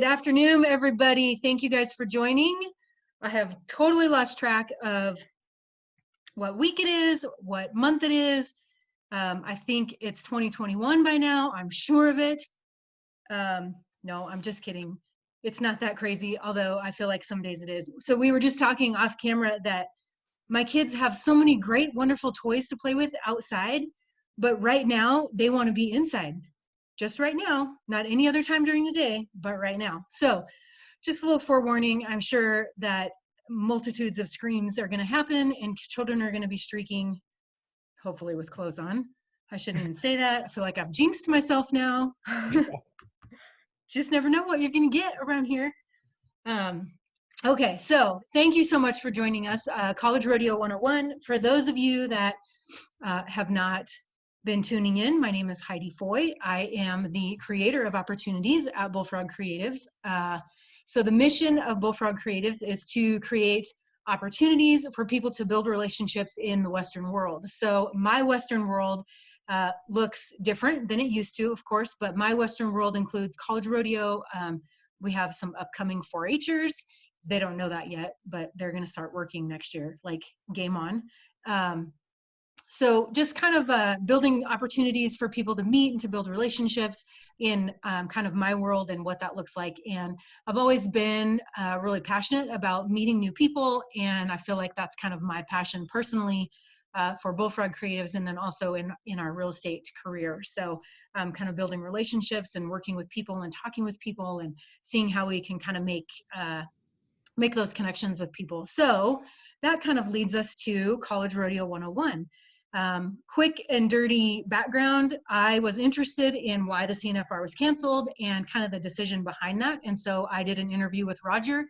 afternoon, everybody. Thank you guys for joining. I have totally lost track of what week it is, what month it is. I think it's 2021 by now. I'm sure of it. No, I'm just kidding. It's not that crazy, although I feel like some days it is. So we were just talking off camera that my kids have so many great, wonderful toys to play with outside, but right now they want to be inside. Just right now, not any other time during the day, but right now. So just a little forewarning, I'm sure that multitudes of screams are going to happen and children are going to be streaking, hopefully with clothes on. I shouldn't even say that. I feel like I've jinxed myself now. Just never know what you're going to get around here. Okay, so thank you so much for joining us. College Rodeo 101. For those of you that have not been tuning in, my name is Heidi Foy. I am the creator of opportunities at Bullfrog Creatives. So the mission of Bullfrog Creatives is to create opportunities for people to build relationships in the Western world. So my Western world looks different than it used to, of course, but my Western world includes college rodeo. We have some upcoming 4-H'ers. They don't know that yet, but they're going to start working next year, like game on. So just kind of building opportunities for people to meet and to build relationships in kind of my world and what that looks like. And I've always been really passionate about meeting new people. And I feel like that's kind of my passion personally for Bullfrog Creatives, and then also in our real estate career. So kind of building relationships and working with people and talking with people and seeing how we can kind of make those connections with people. So that kind of leads us to College Rodeo 101. Quick and dirty background. I was interested in why the CNFR was canceled and kind of the decision behind that. And so I did an interview with Roger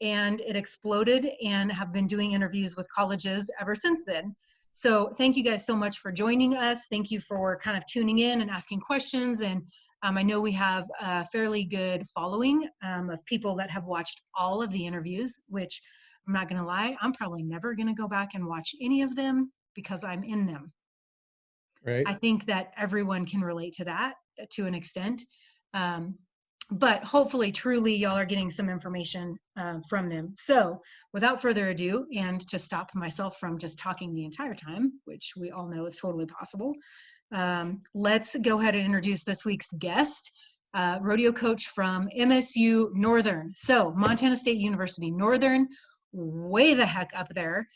and it exploded, and have been doing interviews with colleges ever since then. So thank you guys so much for joining us. Thank you for kind of tuning in and asking questions. And I know we have a fairly good following of people that have watched all of the interviews, which I'm not going to lie, I'm probably never going to go back and watch any of them because I'm in them. Right. I think that everyone can relate to that to an extent. But hopefully, truly, y'all are getting some information from them. So without further ado, and to stop myself from just talking the entire time, which we all know is totally possible, let's go ahead and introduce this week's guest, rodeo coach from MSU Northern. So Montana State University Northern, way the heck up there.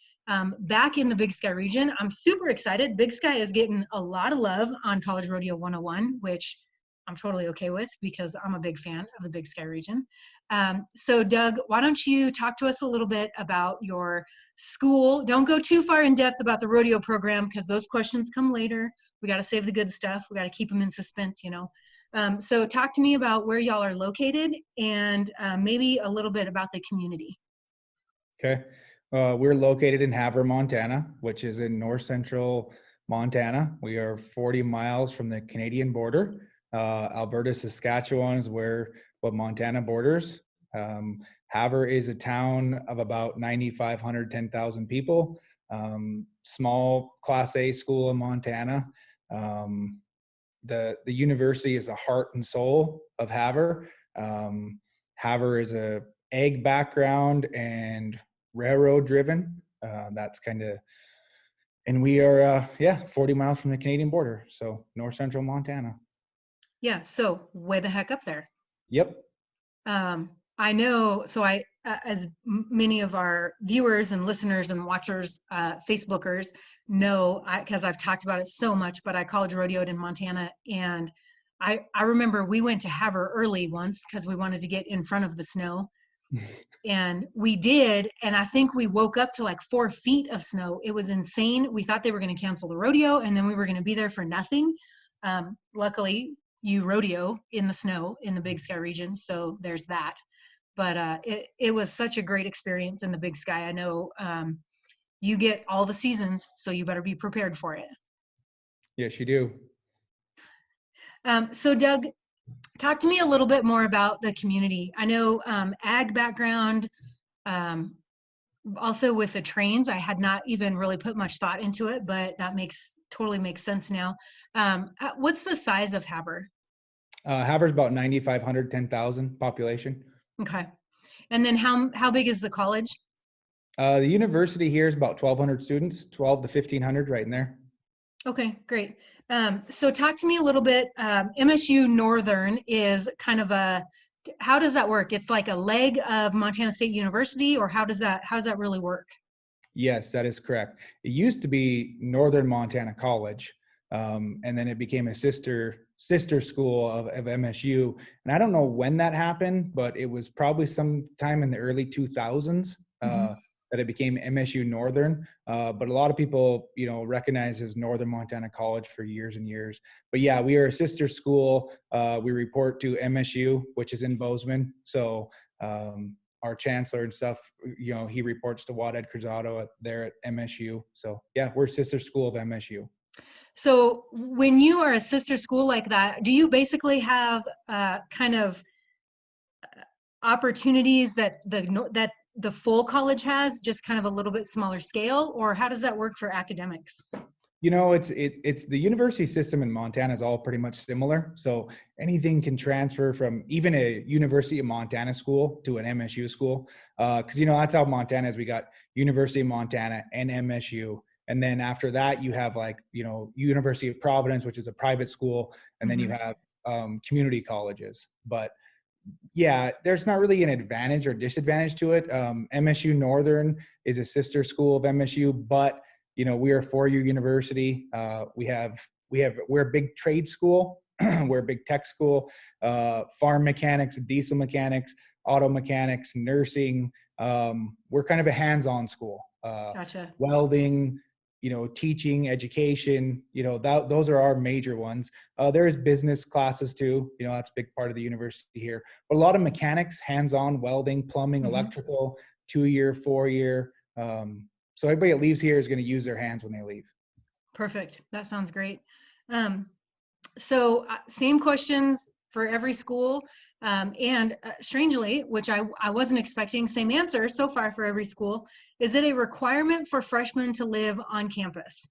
Back in the Big Sky region. I'm super excited. Big Sky is getting a lot of love on College Rodeo 101, which I'm totally okay with because I'm a big fan of the Big Sky region. So Doug, why don't you talk to us a little bit about your school? Don't go too far in depth about the rodeo program because those questions come later. We got to save the good stuff. We got to keep them in suspense, you know. So talk to me about where y'all are located and maybe a little bit about the community. Okay. We're located in Havre, Montana, which is in north central Montana. We are 40 miles from the Canadian border. Alberta, Saskatchewan is what Montana borders. Havre is a town of about 9,500, 10,000 people. Small Class A school in Montana. The university is the heart and soul of Havre. Havre is a ag background and railroad driven. That's kind of, and we are 40 miles from the Canadian border, so north central Montana. Yeah, so way the heck up there. Yep. I know, so as many of our viewers and listeners and watchers, Facebookers know, because I've talked about it so much, but I college rodeoed in Montana, and I remember we went to Havre early once because we wanted to get in front of the snow. And we did, and I think we woke up to like 4 feet of snow. It was insane. We thought they were going to cancel the rodeo, and then we were going to be there for nothing. Luckily, you rodeo in the snow in the Big Sky region, so there's that. But it was such a great experience in the Big Sky. I know you get all the seasons, so you better be prepared for it. Yes, you do. So Doug, talk to me a little bit more about the community. I know ag background, also with the trains, I had not even really put much thought into it, but that totally makes sense now. What's the size of Havre? Haver's about 9,500, 10,000 population. Okay. And then how big is the college? The university here is about 1,200 students, 12 to 1,500 right in there. Okay, great. So talk to me a little bit. MSU Northern is kind of how does that work? It's like a leg of Montana State University, or how does that really work? Yes, that is correct. It used to be Northern Montana College, and then it became a sister school of MSU. And I don't know when that happened, but it was probably sometime in the early 2000s Mm-hmm. that it became MSU Northern. But a lot of people, recognize as Northern Montana College for years and years. But yeah, we are a sister school. We report to MSU, which is in Bozeman. So our chancellor and stuff, he reports to Waded Cruzado there at MSU. So yeah, we're sister school of MSU. So when you are a sister school like that, do you basically have kind of opportunities that the full college has, just kind of a little bit smaller scale, or how does that work for academics? It's the university system in Montana is all pretty much similar. So anything can transfer from even a University of Montana school to an MSU school. Because that's how Montana is. We got University of Montana and MSU. And then after that, you have University of Providence, which is a private school, and then you have community colleges. But yeah, there's not really an advantage or disadvantage to it. MSU Northern is a sister school of MSU, but we are a 4-year university. We're a big trade school. We're a big tech school. Farm mechanics, diesel mechanics, auto mechanics, nursing. We're kind of a hands-on school. Gotcha. Welding, teaching, education, those are our major ones. There is business classes too. That's a big part of the university here. But a lot of mechanics, hands-on, welding, plumbing, electrical, 2-year, 4-year. So everybody that leaves here is going to use their hands when they leave. Perfect. That sounds great. So same questions for every school. And strangely, which I wasn't expecting, same answer so far for every school. Is it a requirement for freshmen to live on campus?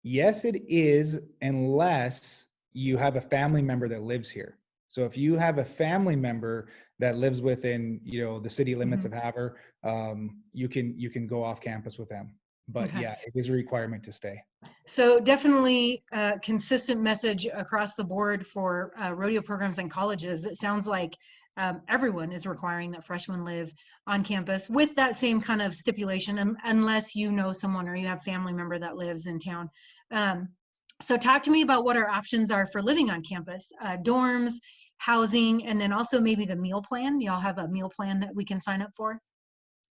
Yes, it is, unless you have a family member that lives here. So if you have a family member that lives within, the city limits of Havre, you can go off campus with them. But Okay. yeah, it is a requirement to stay. So definitely a consistent message across the board for rodeo programs and colleges. It sounds like everyone is requiring that freshmen live on campus with that same kind of stipulation, unless you know someone or you have family member that lives in town. So talk to me about what our options are for living on campus, dorms, housing, and then also maybe the meal plan. Y'all have a meal plan that we can sign up for?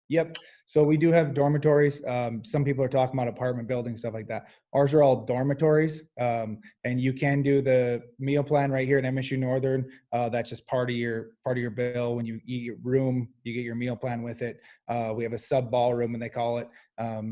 Yep. So we do have dormitories. Some people are talking about apartment buildings, stuff like that. Ours are all dormitories. And you can do the meal plan right here at MSU Northern. That's just part of your bill. When you eat your room, you get your meal plan with it. We have a sub ballroom, and they call it.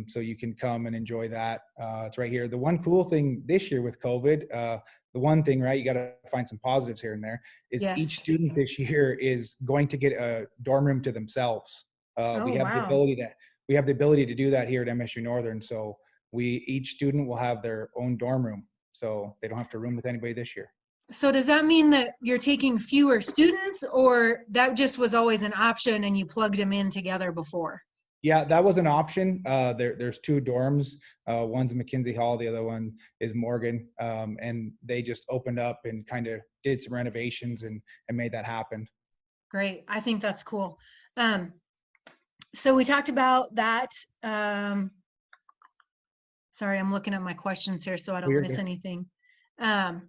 So you can come and enjoy that. It's right here. The one cool thing this year with COVID, the one thing, right, you got to find some positives here and there, is each student this year is going to get a dorm room to themselves. We have the ability to do that here at MSU Northern. So each student will have their own dorm room, so they don't have to room with anybody this year. So does that mean that you're taking fewer students, or that just was always an option and you plugged them in together before? Yeah, that was an option. There's 2 dorms. One's McKinsey Hall, the other one is Morgan. And they just opened up and kind of did some renovations and made that happen. Great. I think that's cool. So we talked about that. Sorry, I'm looking at my questions here so I don't miss anything. I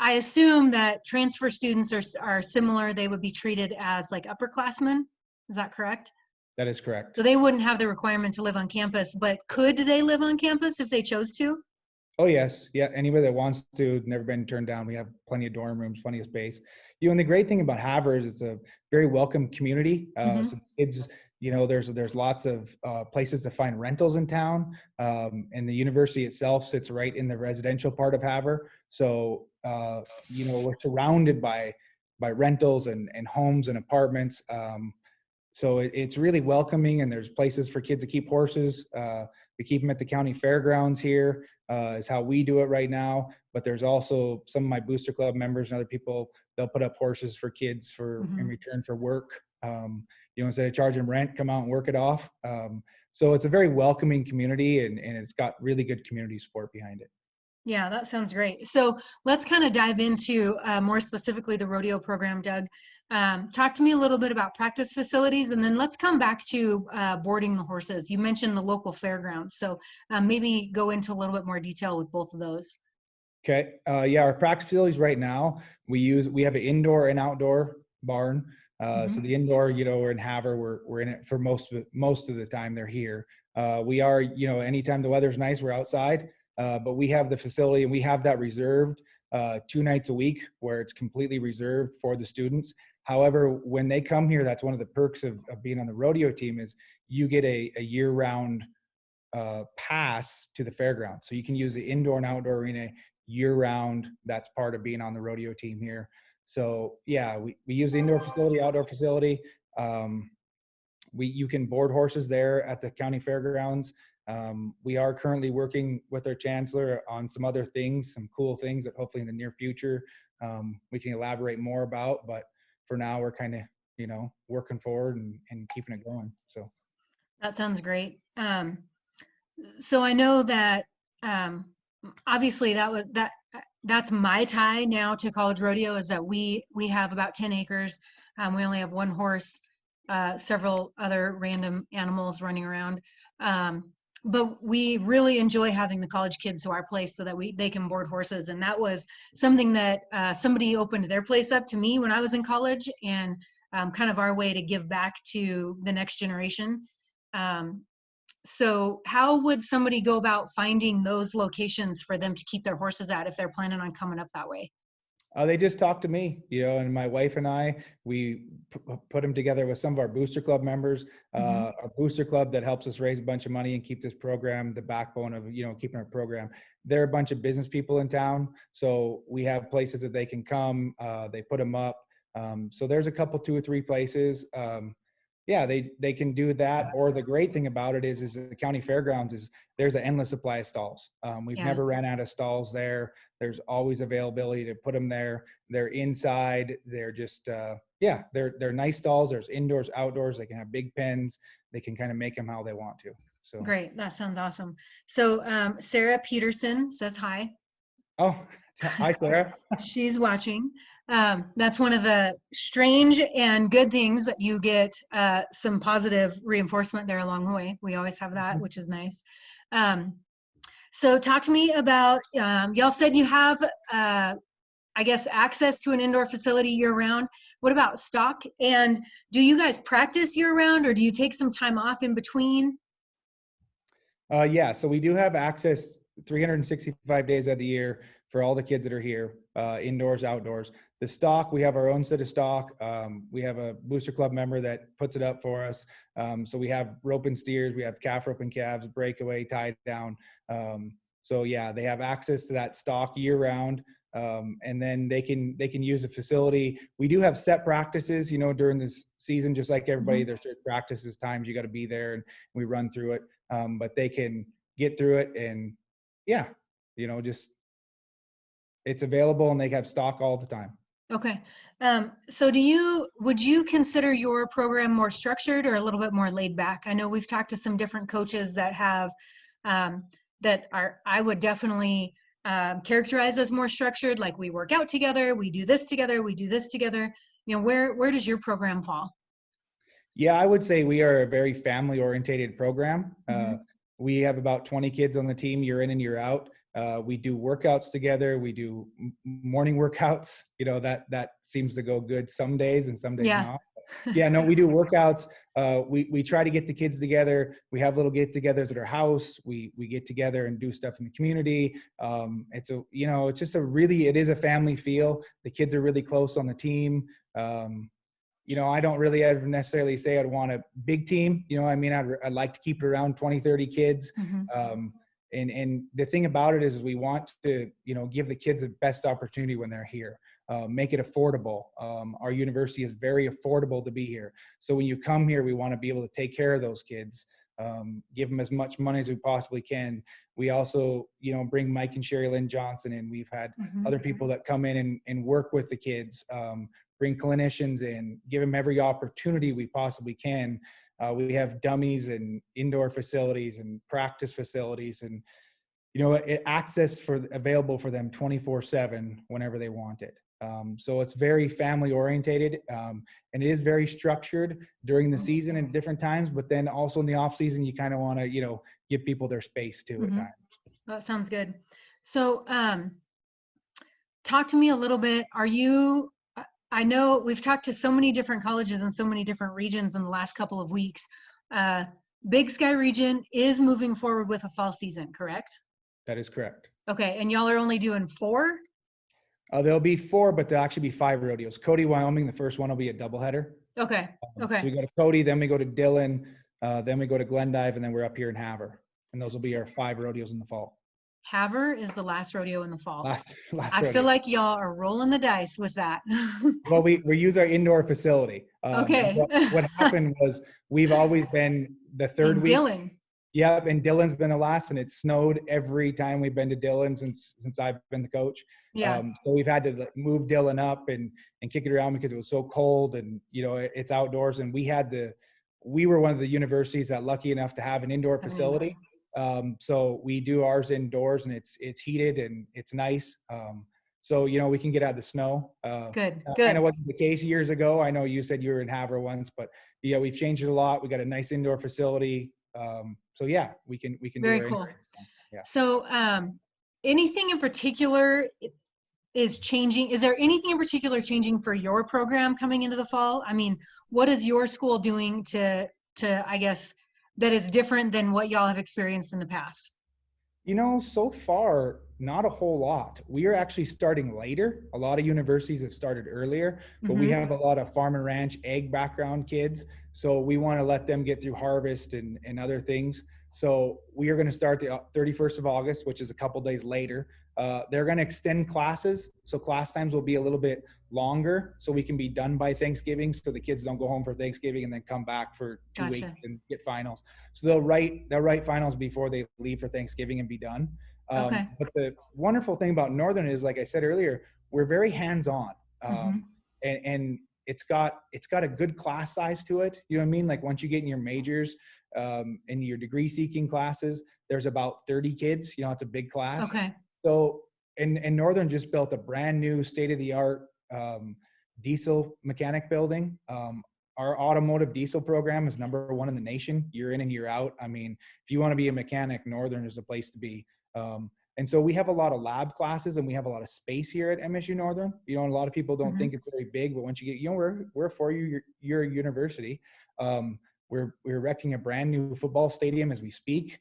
assume that transfer students are similar. They would be treated as like upperclassmen. Is that correct? That is correct. So they wouldn't have the requirement to live on campus, but could they live on campus if they chose to? Oh, yes. Yeah. Anybody that wants to, never been turned down. We have plenty of dorm rooms, plenty of space. And the great thing about Havre is it's a very welcome community. So kids, there's lots of places to find rentals in town. And the university itself sits right in the residential part of Havre. So, we're surrounded by rentals and homes and apartments. So it's really welcoming, and there's places for kids to keep horses. We keep them at the county fairgrounds here, is how we do it right now. But there's also some of my booster club members and other people, they'll put up horses for kids in return for work. Instead of charging rent, come out and work it off. So it's a very welcoming community, and it's got really good community support behind it. Yeah, that sounds great. So let's kind of dive into more specifically the rodeo program, Doug. Talk to me a little bit about practice facilities, and then let's come back to boarding the horses. You mentioned the local fairgrounds, so maybe go into a little bit more detail with both of those. Okay. Yeah, our practice facilities right now, we have an indoor and outdoor barn. So the indoor, we're in Havre, we're in it for most of the time they're here. We are, anytime the weather's nice, we're outside. But we have the facility, and we have that reserved 2 nights a week, where it's completely reserved for the students. However, when they come here, that's one of the perks of being on the rodeo team, is you get a year-round pass to the fairground. So you can use the indoor and outdoor arena year-round. That's part of being on the rodeo team here. So yeah, we use the indoor facility, outdoor facility. You can board horses there at the county fairgrounds. We are currently working with our chancellor on some other things, some cool things that hopefully in the near future we can elaborate more about. But for now, we're kind of, working forward and keeping it going. So that sounds great. So I know that obviously that's my tie now to college rodeo, is that we have about 10 acres. We only have one horse, several other random animals running around. But we really enjoy having the college kids to our place so that they can board horses. And that was something that somebody opened their place up to me when I was in college, and kind of our way to give back to the next generation. So how would somebody go about finding those locations for them to keep their horses at if they're planning on coming up that way? They just talk to me, and my wife and I, we put them together with some of our booster club members, our booster club that helps us raise a bunch of money and keep this program, the backbone of, keeping our program. They're a bunch of business people in town. So we have places that they can come, they put them up. So there's a couple, 2 or 3 places. Yeah, they can do that. Or the great thing about it is the county fairgrounds is there's an endless supply of stalls. We've never ran out of stalls there. There's always availability to put them there. They're inside. They're just, they're nice stalls. There's indoors, outdoors. They can have big pens. They can kind of make them how they want to. So great. That sounds awesome. So Sarah Peterson says hi. Oh, hi, Sarah. She's watching. That's one of the strange and good things that you get some positive reinforcement there along the way. We always have that, which is nice. So talk to me about, y'all said you have, I guess, access to an indoor facility year round. What about stock? And do you guys practice year round, or do you take some time off in between? Yeah, so we do have access 365 days of the year for all the kids that are here, indoors, outdoors. The stock, we have our own set of stock. We have a booster club member that puts it up for us. So we have rope and steers, we have calf rope and calves, breakaway, tied down. So yeah, they have access to that stock year round. And then they can use the facility. We do have set practices, during this season, just like everybody, there's practices times you got to be there, and we run through it. But they can get through it, and yeah, just it's available, and they have stock all the time. Okay. So would you consider your program more structured or a little bit more laid back? I know we've talked to some different coaches that have, I would definitely characterize as more structured, like we work out together, we do this together, we do this together. Where does your program fall? Yeah, I would say we are a very family-oriented program. We have about 20 kids on the team year in and year out. We do workouts together. We do morning workouts. That seems to go good some days and some days not. Yeah, no, we do workouts. We try to get the kids together. We have little get-togethers at our house. We get together and do stuff in the community. It's it is a family feel. The kids are really close on the team. I don't really ever necessarily say I'd want a big team. I'd like to keep it around 20, 30 kids. And the thing about it is we want to, give the kids the best opportunity when they're here. make it affordable. Our university is very affordable to be here. So when you come here, we want to be able to take care of those kids, give them as much money as we possibly can. We also, bring Mike and Sherry Lynn Johnson in. We've had other people that come in and work with the kids, bring clinicians in, give them every opportunity we possibly can. We have dummies and indoor facilities and practice facilities and, access available for them 24/7 whenever they want it. So it's very family orientated, and it is very structured during the season and different times, but then also in the off season, you kind of want to, give people their space too at times. That sounds good. So, talk to me a little bit. I know we've talked to so many different colleges and so many different regions in the last couple of weeks. Big Sky region is moving forward with a fall season, correct? That is correct. Okay. And y'all are only doing 4? There'll be 4, but there'll actually be 5 rodeos. Cody, Wyoming, the first one will be a doubleheader. Okay. Okay. So we go to Cody, then we go to Dillon, then we go to Glendive, and then we're up here in Haver. And those will be our 5 rodeos in the fall. Haver is the last rodeo in the fall. Last I feel like y'all are rolling the dice with that. Well, we use our indoor facility. Okay. What happened was we've always been the third week. Dillon. Yeah, and Dillon's been the last, and it snowed every time we've been to Dillon since I've been the coach. Yeah. So we've had to move Dillon up and kick it around because it was so cold, and it's outdoors. And we were one of the universities that lucky enough to have an indoor facility. So we do ours indoors, and it's heated and it's nice. So we can get out of the snow. Good. I know wasn't the case years ago. I know you said you were in Haver once, but yeah, we've changed it a lot. We got a nice indoor facility. So yeah, we can Very do cool. Yeah. So anything in particular is changing? Is there anything in particular changing for your program coming into the fall? I mean, what is your school doing to I guess that is different than what y'all have experienced in the past? So far, not a whole lot. We are actually starting later. A lot of universities have started earlier, but we have a lot of farm and ranch egg background kids. So we want to let them get through harvest and other things. So we are going to start the 31st of August, which is a couple days later. They're going to extend classes. So class times will be a little bit longer so we can be done by Thanksgiving. So the kids don't go home for Thanksgiving and then come back for 2 weeks and get finals. So they'll write finals before they leave for Thanksgiving and be done. Okay. But the wonderful thing about Northern is, like I said earlier, we're very hands-on, and it's got a good class size to it. You know what I mean? Like once you get in your majors, in your degree seeking classes, there's about 30 kids. It's a big class. Okay. So, and Northern just built a brand new state-of-the-art diesel mechanic building. Our automotive diesel program is #1 in the nation, year in and year out. I mean, if you want to be a mechanic, Northern is a place to be. And so we have a lot of lab classes, and we have a lot of space here at MSU Northern. A lot of people don't think it's very big, but once you get, we're a 4-year university. We're erecting a brand new football stadium as we speak.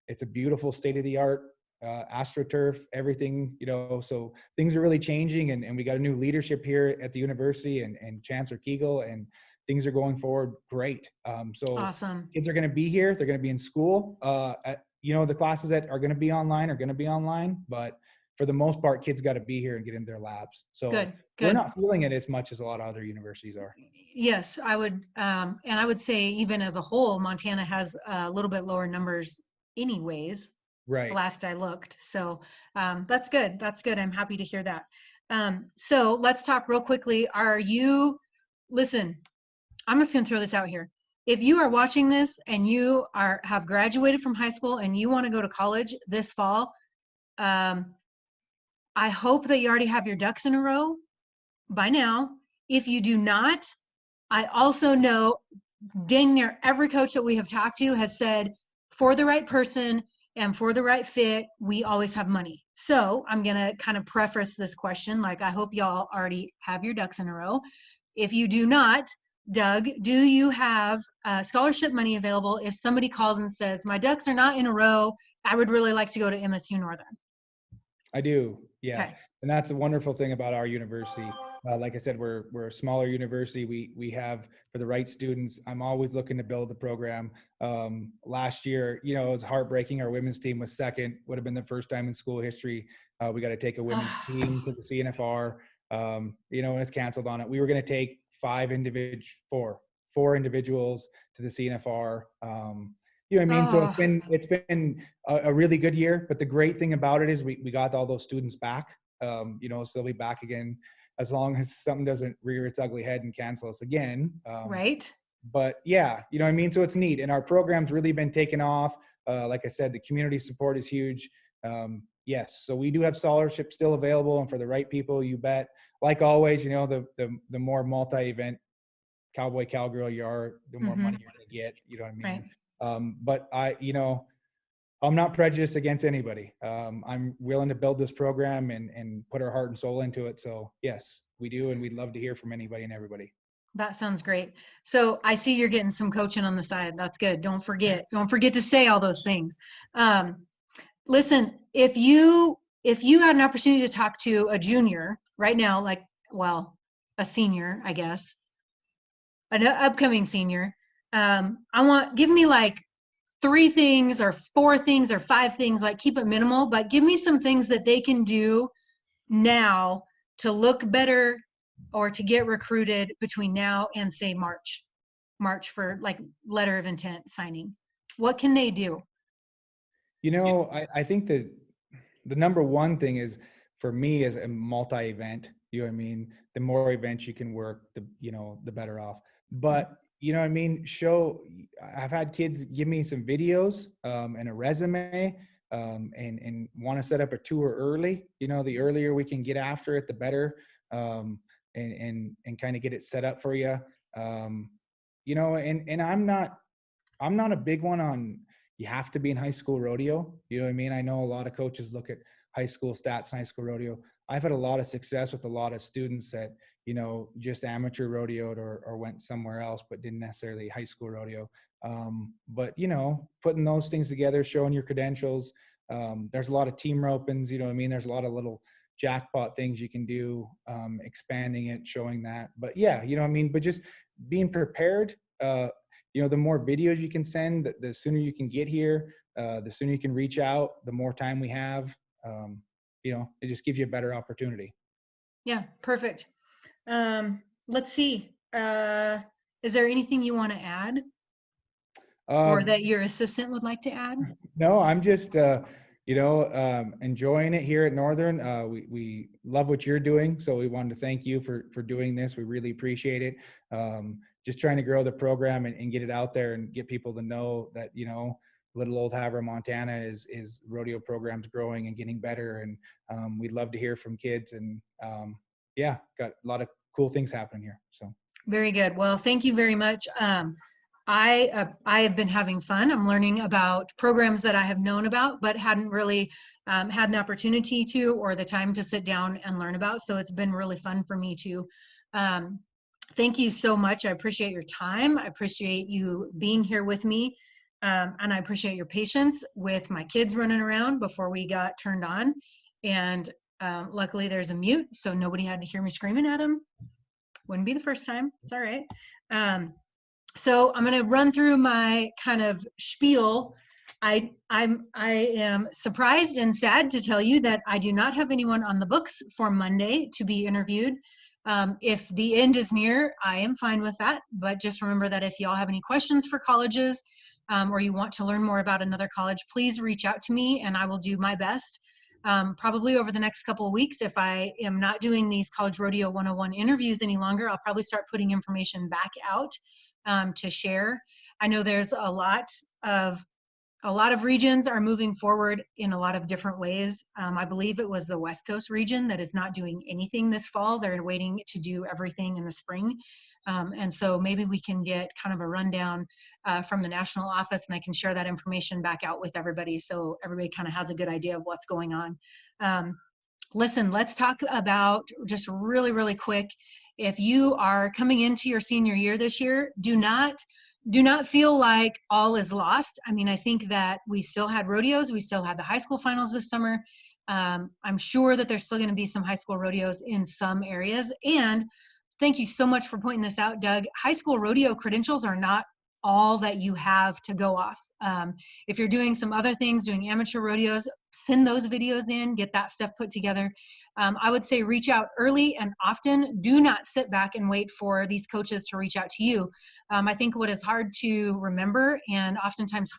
It's a beautiful state-of-the-art AstroTurf, everything, so things are really changing, and we got a new leadership here at the university and Chancellor Kegel, and things are going forward great. So awesome. Kids are going to be here. They're going to be in school. The classes that are going to be online, but for the most part, kids got to be here and get in their labs. So good. We're not feeling it as much as a lot of other universities are. Yes, I would. And I would say even as a whole, Montana has a little bit lower numbers anyways. Right. Last I looked. So that's good. That's good. I'm happy to hear that. So let's talk real quickly. Listen, I'm just going to throw this out here. If you are watching this and you have graduated from high school and you want to go to college this fall, I hope that you already have your ducks in a row by now. If you do not, I also know dang near every coach that we have talked to has said, for the right person and for the right fit, we always have money. So I'm going to kind of preface this question like, I hope y'all already have your ducks in a row. If you do not, Doug, do you have scholarship money available if somebody calls and says, my ducks are not in a row, I would really like to go to MSU Northern? I do, yeah. Okay. And that's a wonderful thing about our university. Like I said, we're a smaller university. We have, for the right students, I'm always looking to build the program. Last year, it was heartbreaking. Our women's team was second, would have been the first time in school history. We got to take a women's team to the CNFR. you know, and it's canceled on it. We were going to take four individuals to the CNFR. You know what I mean? So Oh, it's been a really good year, but the great thing about it is we got all those students back, you know, so they'll be back again as long as something doesn't rear its ugly head and cancel us again. right. But yeah, you know what I mean? So it's neat. And our program's really been taken off. Like I said, the community support is huge. Yes. So we do have scholarships still available, and for the right people, you bet. Like always, you know, the more multi-event cowboy, cowgirl you are, the more money you're going to get, you know what I Right. mean? But you know, I'm not prejudiced against anybody. I'm willing to build this program and put our heart and soul into it. So yes, we do. And we'd love to hear from anybody and everybody. That sounds great. So I see you're getting some coaching on the side. That's good. Don't forget to say all those things. Listen, if you had an opportunity to talk to a junior right now, like, well, a senior, I guess, an upcoming senior, give me like 3 things or 4 things or 5 things, like keep it minimal, but give me some things that they can do now to look better or to get recruited between now and say March for like letter of intent signing. What can they do? You know, I think that the number one thing is for me is a multi-event. You know what I mean? The more events you can work, you know, the better off. But you know what I mean? I've had kids give me some videos and a resume and want to set up a tour early. You know, the earlier we can get after it, the better. And kind of get it set up for you. You know, and I'm not a big one on you have to be in high school rodeo. You know what I mean? I know a lot of coaches look at high school stats and high school rodeo. I've had a lot of success with a lot of students that, you know, just amateur rodeoed or went somewhere else, but didn't necessarily high school rodeo. But, you know, putting those things together, showing your credentials. There's a lot of team ropings, you know what I mean? There's a lot of little jackpot things you can do, expanding it, showing that. But yeah, you know what I mean? But just being prepared, you know, the more videos you can send, the sooner you can get here, the sooner you can reach out, the more time we have. You know, it just gives you a better opportunity. Yeah, perfect. Let's see. Is there anything you want to add or Um, that your assistant would like to add? no, I'm just, you know, enjoying it here at Northern. We love what you're doing. So we wanted to thank you for doing this. We really appreciate it. Just trying to grow the program and get it out there and get people to know that, you know, little old Havre, Montana is rodeo programs growing and getting better. And we'd love to hear from kids and yeah, got a lot of cool things happening here. So. Very good. Well, thank you very much. I have been having fun. I'm learning about programs that I have known about, but hadn't really had an opportunity to or the time to sit down and learn about. So it's been really fun for me to. Thank you so much. I appreciate your time. I appreciate you being here with me. And I appreciate your patience with my kids running around before we got turned on. And luckily there's a mute, so nobody had to hear me screaming at them. Wouldn't be the first time. It's all right. So I'm going to run through my kind of spiel. I am surprised and sad to tell you that I do not have anyone on the books for Monday to be interviewed. If the end is near, I am fine with that. But just remember that if y'all have any questions for colleges or you want to learn more about another college, please reach out to me and I will do my best. Probably over the next couple of weeks, if I am not doing these College Rodeo 101 interviews any longer, I'll probably start putting information back out to share. I know there's a lot of regions are moving forward in a lot of different ways. I believe it was the West Coast region that is not doing anything this fall. They're waiting to do everything in the spring. And so maybe we can get kind of a rundown from the national office and I can share that information back out with everybody so everybody kind of has a good idea of what's going on. Listen, let's talk about just really, really quick. If you are coming into your senior year this year, do not feel like all is lost. I mean, I think that we still had rodeos. We still had the high school finals this summer. I'm sure that there's still going to be some high school rodeos in some areas. And thank you so much for pointing this out, Doug. High school rodeo credentials are not all that you have to go off. If you're doing some other things, doing amateur rodeos, send those videos in, get that stuff put together. I would say reach out early and often. Do not sit back and wait for these coaches to reach out to you. I think what is hard to remember, and oftentimes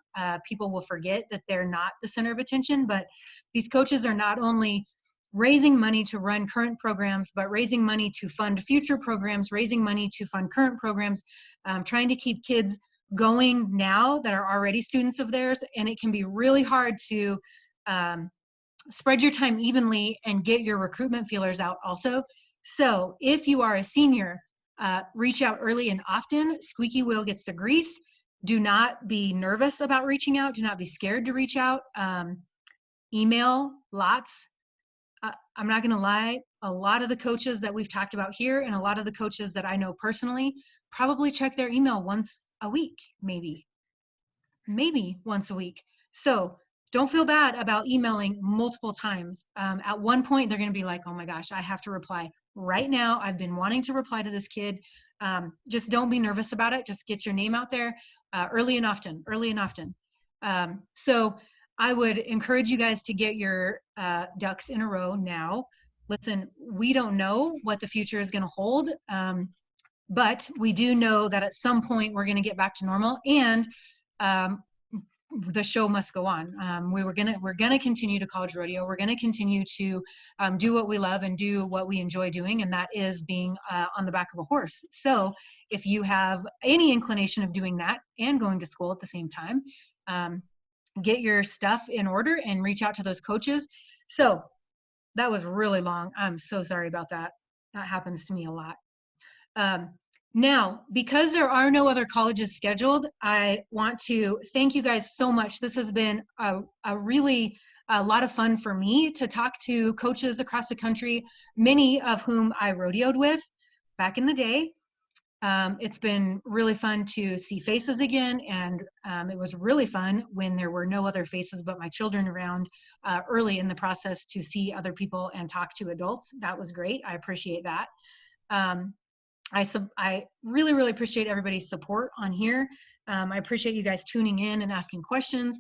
people will forget that they're not the center of attention, but these coaches are not only raising money to run current programs, but raising money to fund future programs, raising money to fund current programs, trying to keep kids going now that are already students of theirs. And it can be really hard to spread your time evenly and get your recruitment feelers out also. So if you are a senior, reach out early and often. Squeaky wheel gets the grease. Do not be nervous about reaching out. Do not be scared to reach out. Email lots. I'm not going to lie, a lot of the coaches that we've talked about here and a lot of the coaches that I know personally probably check their email once a week, maybe once a week. So don't feel bad about emailing multiple times. At one point, they're going to be like, oh my gosh, I have to reply right now. I've been wanting to reply to this kid. Just don't be nervous about it. Just get your name out there early and often. So I would encourage you guys to get your ducks in a row now. Listen, we don't know what the future is going to hold, but we do know that at some point we're going to get back to normal, and the show must go on. We're gonna continue to college rodeo. We're gonna continue to do what we love and do what we enjoy doing, and that is being on the back of a horse. So if you have any inclination of doing that and going to school at the same time, get your stuff in order and reach out to those coaches. So that was really long. I'm so sorry about that. That happens to me a lot. Now, because there are no other colleges scheduled, I want to thank you guys so much. This has been a really lot of fun for me to talk to coaches across the country, many of whom I rodeoed with back in the day. It's been really fun to see faces again, and it was really fun when there were no other faces but my children around early in the process to see other people and talk to adults. That was great. I appreciate that. I really, really appreciate everybody's support on here. I appreciate you guys tuning in and asking questions.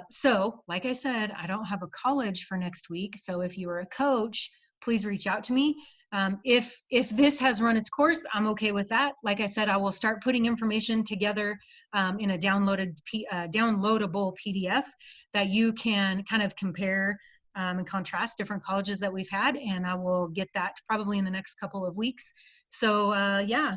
So, like I said, I don't have a college for next week. So if you are a coach, please reach out to me. If this has run its course, I'm okay with that. Like I said, I will start putting information together in a downloadable PDF that you can kind of compare and contrast different colleges that we've had, and I will get that probably in the next couple of weeks. So yeah,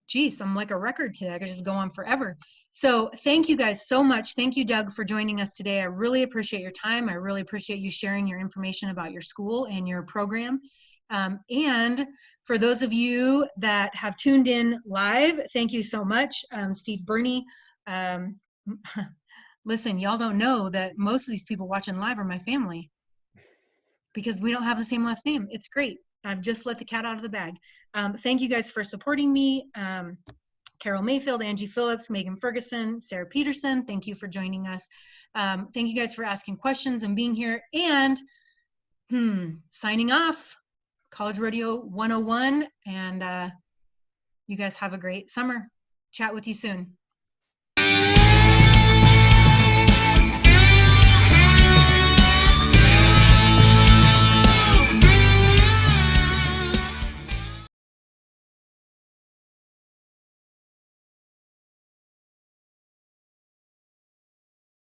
geez, I'm like a record today. I could just go on forever. So thank you guys so much. Thank you, Doug, for joining us today. I really appreciate your time. I really appreciate you sharing your information about your school and your program. And for those of you that have tuned in live, thank you so much. Steve Burney, listen, y'all don't know that most of these people watching live are my family because we don't have the same last name. It's great. I've just let the cat out of the bag. Thank you guys for supporting me. Carol Mayfield, Angie Phillips, Megan Ferguson, Sarah Peterson, thank you for joining us. Thank you guys for asking questions and being here. And signing off, College Rodeo 101. And you guys have a great summer. Chat with you soon.